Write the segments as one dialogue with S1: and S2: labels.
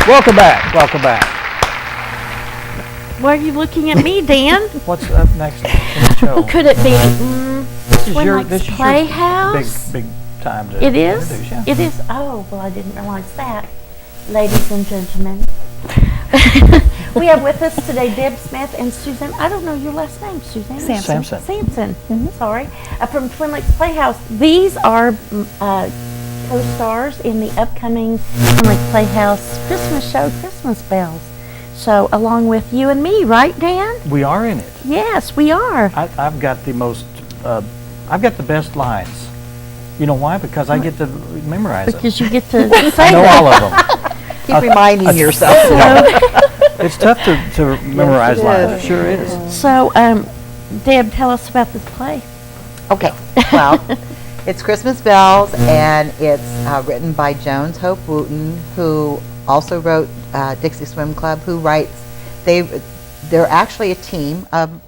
S1: Welcome back. Welcome back.
S2: Why are you looking at me, Dan?
S1: What's up next in the show?
S2: Could it be Twin Lakes
S1: This is
S2: Playhouse?
S1: big time to
S2: It is?
S1: introduce, yeah.
S2: It is? Oh, well, I didn't realize that. Ladies and gentlemen, we have with us today Deb Smith and Suzanne. I don't know your last name, Suzanne.
S1: Sampson.
S2: Sampson. Sorry. From Twin Lakes Playhouse. These are co-stars in the upcoming Twin Lakes Playhouse Christmas show, Christmas Bells. So, along with you and me, right, Dan?
S1: We are in it.
S2: Yes, we are.
S1: I've got the most, I've got the best lines. You know why? Because I get to memorize them.
S2: Because you get to say
S1: I know
S2: that.
S1: all of them.
S3: Keep reminding yourself.
S1: It's tough to memorize lines. It sure is.
S2: So, Deb, tell us about this play.
S3: Okay, well, it's Christmas Bells, and it's written by Jones Hope Wooten, who also wrote Dixie Swim Club, who writes, they're actually a team of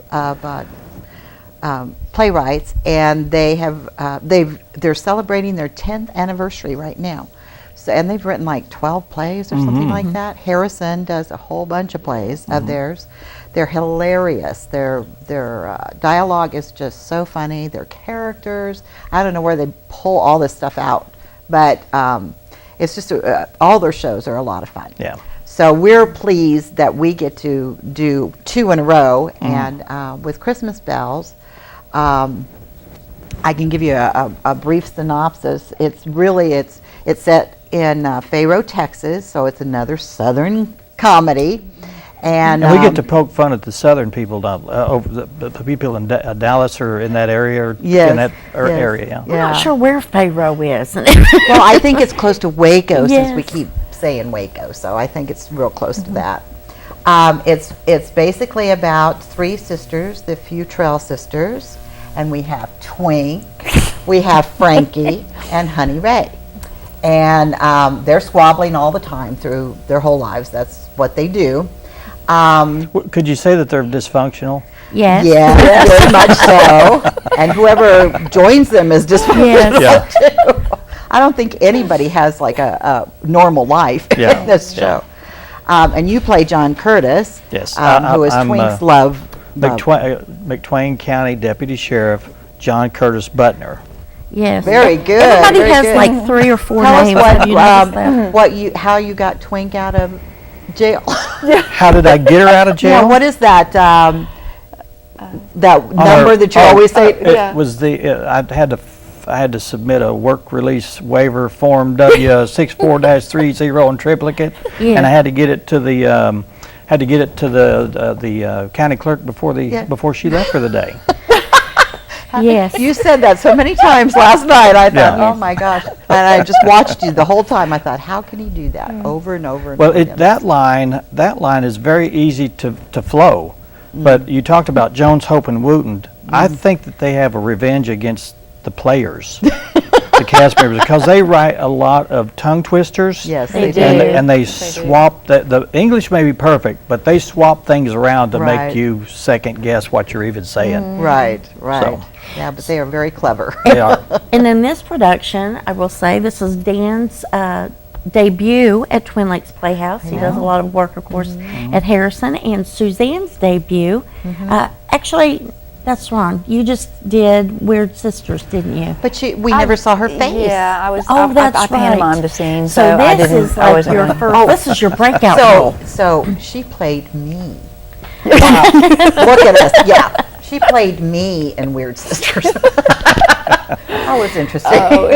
S3: playwrights, and they're celebrating their 10th anniversary right now. So, and they've written like 12 plays or something like that. Harrison does a whole bunch of plays of theirs. They're hilarious. Their dialogue is just so funny. Their characters, I don't know where they pull all this stuff out, but it's just all their shows are a lot of fun.
S1: Yeah.
S3: So we're pleased that we get to do 2 in a row, and with Christmas Bells, I can give you a brief synopsis. It's set in Faro, Texas, so it's another Southern comedy. And
S1: we get to poke fun at the Southern people, over the people in Dallas or in that area, or in that area. Yeah.
S2: I'm not sure where Faro is.
S3: Well, I think it's close to Waco, since we
S2: Yes.
S3: keep saying Waco, so I think it's real close to that. It's basically about 3 sisters, the Futrell sisters, and we have Twink, we have Frankie, and Honey Ray. And they're squabbling all the time through their whole lives. That's what they do.
S1: Could you say that they're dysfunctional?
S2: Yes.
S3: Yeah, very much so. And whoever joins them is dysfunctional too. I don't think anybody has like a normal life in this show. And you play John Curtis,
S1: Yes.
S3: who is
S1: I'm,
S3: Twink's love.
S1: McTwain County Deputy Sheriff John Curtis Butner.
S2: Yes.
S3: Very good.
S2: Everybody
S3: very
S2: has
S3: good.
S2: like 3 or 4
S3: Tell
S2: names.
S3: us
S2: Have you noticed that?
S3: how you got Twink out of jail.
S1: How did I get her out of jail?
S3: Yeah, what is that? That number that you always say.
S1: It was I had to submit a work release waiver form W64-30 in triplicate, and I had to get it to the county clerk before she left for the day.
S2: Yes.
S3: You said that so many times last night. I thought, oh my gosh. And I just watched you the whole time. I thought, how can he do that over and over and over again?
S1: That line is very easy to flow. But you talked about Jones, Hope, and Wooten. I think that they have a revenge against the players, the cast members, because they write a lot of tongue twisters.
S3: Yes, they do.
S1: And they swap, the English may be perfect, but they swap things around to make you second guess what you're even saying.
S3: Right.
S1: So.
S3: Yeah, but they are very clever.
S1: They are.
S2: And in this production, I will say this is Dan's debut at Twin Lakes Playhouse. He does a lot of work, of course, at Harrison. And Suzanne's debut, actually, that's wrong. You just did Weird Sisters, didn't you?
S3: But we never saw her face.
S4: Yeah, I was.
S2: Oh, that's
S4: I pantomimed
S2: right.
S4: a scene,
S2: So
S4: I
S2: this
S4: didn't.
S2: is
S4: I
S2: like
S4: wasn't
S2: your
S4: gonna-
S2: first. This is your breakout role.
S3: So she played me. Look at us. Yeah. She played me in Weird Sisters. That was interesting.
S4: Oh,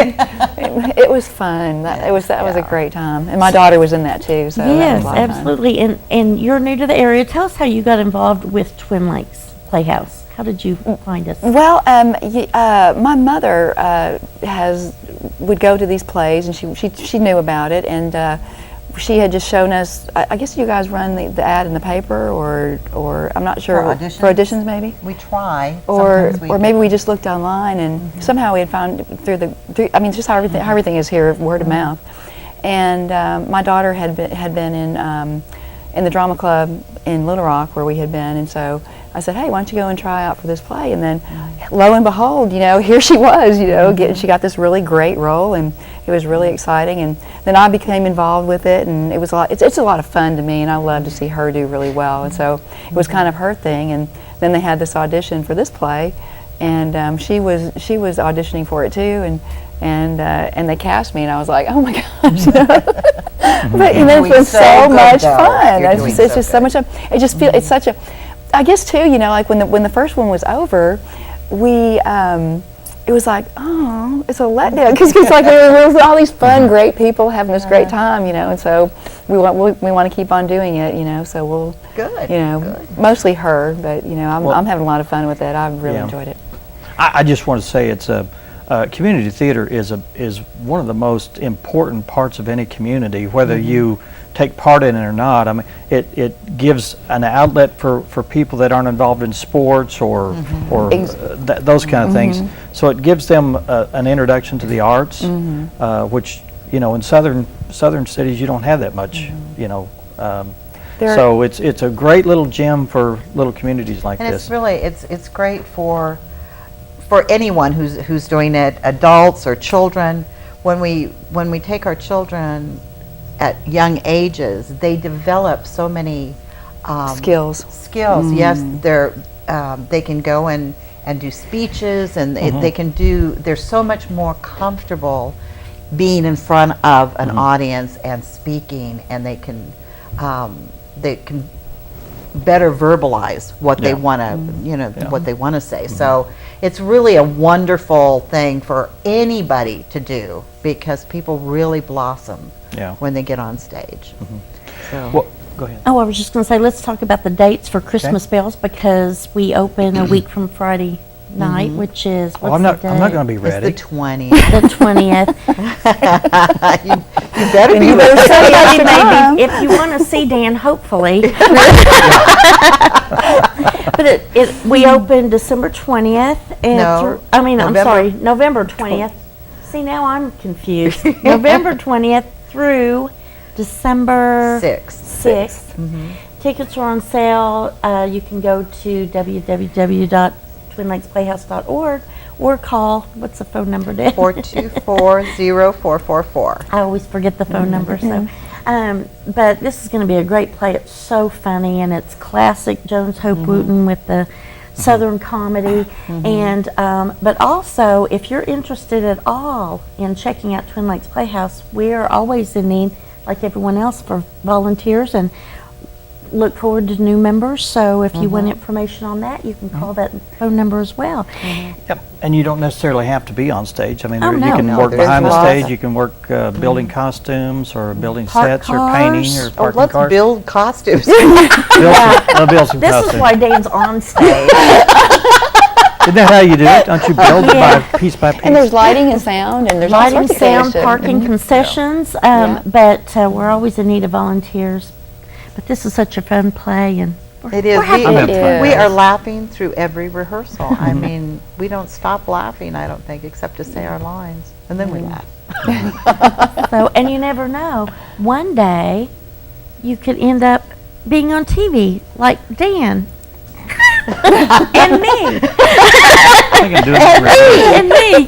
S4: it was fun. That was a great time, and my daughter was in that too. So that was
S2: Yes,
S4: a lot of fun.
S2: absolutely. And you're new to the area. Tell us how you got involved with Twin Lakes Playhouse. How did you find us?
S4: Well, my mother would go to these plays, and she knew about it, and she had just shown us. I guess you guys run the ad in the paper, or I'm not sure. For auditions, maybe.
S3: We try.
S4: Or
S3: Sometimes we
S4: maybe we just looked online, and somehow we had found through I mean, just how everything is here, word of mouth. And my daughter had been in the drama club in Little Rock, where we had been, and so I said, hey, why don't you go and try out for this play? And then, lo and behold, here she was, she got this really great role, and it was really exciting. And then I became involved with it, and it was it's a lot of fun to me, and I love to see her do really well. And so it was kind of her thing. And then they had this audition for this play, and she was auditioning for it too, and they cast me, and I was like, oh my gosh. But it's been so much fun. It's just so much fun. It just feels, it's such a, I guess too, like when the first one was over, we, it was like, oh, it's a letdown, because like there was all these fun, great people having this great time, and so we want to keep on doing it, so we'll,
S3: Good.
S4: mostly her, but I'm having a lot of fun with it. I've really enjoyed it.
S1: I just want to say it's community theater is one of the most important parts of any community, whether you take part in it or not. I mean, it gives an outlet for people that aren't involved in sports or those kind of things. So it gives them an introduction to the arts, which in southern cities you don't have that much. So it's a great little gem for little communities like
S3: And
S1: this.
S3: it's really, it's great for anyone who's doing it, adults or children. When we take our children at young ages, they develop so many
S4: Skills.
S3: Yes, they can go and do speeches, and they can do. They're so much more comfortable being in front of an audience and speaking, and they can better verbalize what they want to, what they want to say. So it's really a wonderful thing for anybody to do, because people really blossom when they get on stage. So.
S1: Well, go ahead.
S2: Oh, I was just going to say, let's talk about the dates for Christmas Bells, because we open a week from Friday night, which is, what's
S1: I'm not
S2: the date?
S1: going to be ready.
S3: It's the 20th.
S2: The 20th.
S3: You better be ready.
S2: Somebody maybe, if you want to see Dan, hopefully. But we open December 20th.
S3: No,
S2: November 20th. See, now I'm confused. November 20th through December 6th. Tickets are on sale. You can go to www.twinlakesplayhouse.org or call, what's the phone number, Dan?
S3: 424-0444.
S2: I always forget the phone number. So, but this is going to be a great play. It's so funny, and it's classic Jones Hope Wooten with the Southern comedy. And but also, if you're interested at all in checking out Twin Lakes Playhouse, we're always in need, like everyone else, for volunteers, and look forward to new members. So if you want information on that, you can call that phone number as well.
S1: Yep, and you don't necessarily have to be on stage. I mean,
S2: Oh,
S1: you
S2: no.
S1: can
S2: No,
S1: work
S3: there's
S1: behind the
S3: lots.
S1: stage. You can work building costumes or building
S2: Park
S1: sets or painting
S2: cars.
S1: or parking
S3: Let's
S1: cars.
S3: build costumes.
S1: We'll build some
S2: This
S1: costumes.
S2: is why Dan's on stage.
S1: Isn't that how you do it? Don't you build by piece?
S4: And there's lighting and sound, and there's all
S2: Lighting,
S4: sorts of things
S2: sound,
S4: to-
S2: parking, concessions, but we're always in need of volunteers. But this is such a fun play, and
S3: It is.
S2: we're happy
S1: I'm
S2: to
S1: having
S2: do
S1: fun.
S2: it.
S3: We are laughing through every rehearsal. I mean, we don't stop laughing, I don't think, except to say our lines. And then we laugh.
S2: So, and you never know. One day, you could end up being on TV, like Dan. And me.
S1: I think I'm doing it right.
S2: And me,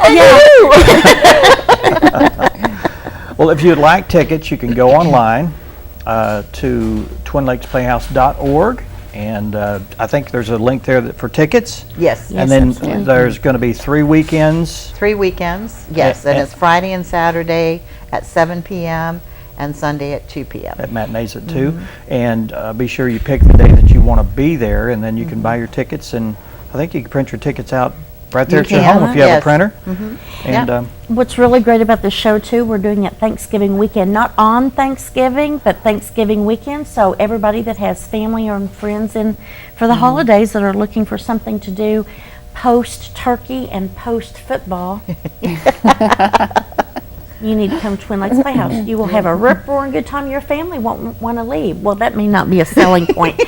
S2: yeah.
S1: Well, if you'd like tickets, you can go online to twinlakesplayhouse.org, and I think there's a link there for tickets.
S3: Yes.
S1: And then
S2: absolutely.
S1: there's going to be 3 weekends.
S3: 3 weekends, yes. And it's Friday and Saturday at 7 p.m. and Sunday at 2 p.m.
S1: At matinees at 2, and be sure you pick the day that you want to be there, and then you can buy your tickets, and I think you can print your tickets out right there
S3: You
S1: at your
S3: can,
S1: home if you have
S3: yes.
S1: a printer. And
S3: Yeah.
S2: What's really great about this show, too, we're doing it Thanksgiving weekend. Not on Thanksgiving, but Thanksgiving weekend. So everybody that has family or friends in for the holidays that are looking for something to do post-turkey and post-football, you need to come to Twin Lakes Playhouse. You will have a rip-roaring good time. Your family won't want to leave. Well, that may not be a selling point.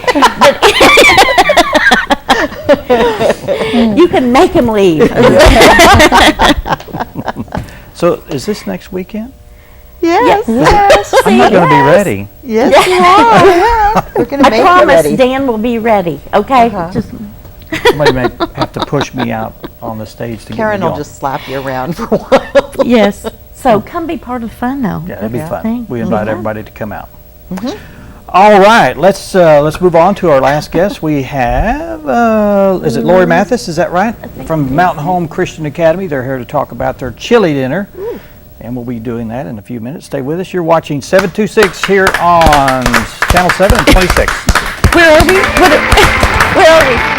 S2: But you can make them leave.
S1: So is this next weekend?
S3: Yes.
S1: I'm not going to be ready.
S3: Yes, you are. We're going to
S2: I
S3: make you
S2: promise
S3: ready.
S2: Dan will be ready, okay?
S3: Uh-huh.
S2: Just
S1: Somebody may have to push me out on the stage to get me
S3: Karen will
S1: going.
S3: just slap you around for a while.
S2: Yes. So come be part of the fun, though.
S1: Yeah, it'd be
S2: That's the
S1: fun.
S2: thing.
S1: We invite
S2: Yeah.
S1: everybody to come out. All right, let's move on to our last guest. We have, is it Lori Mathis? Is that right? From Mountain Home Christian Academy. They're here to talk about their chili dinner, and we'll be doing that in a few minutes. Stay with us. You're watching 726 here on Channel 7 and 26.
S2: Where are we? Where are we?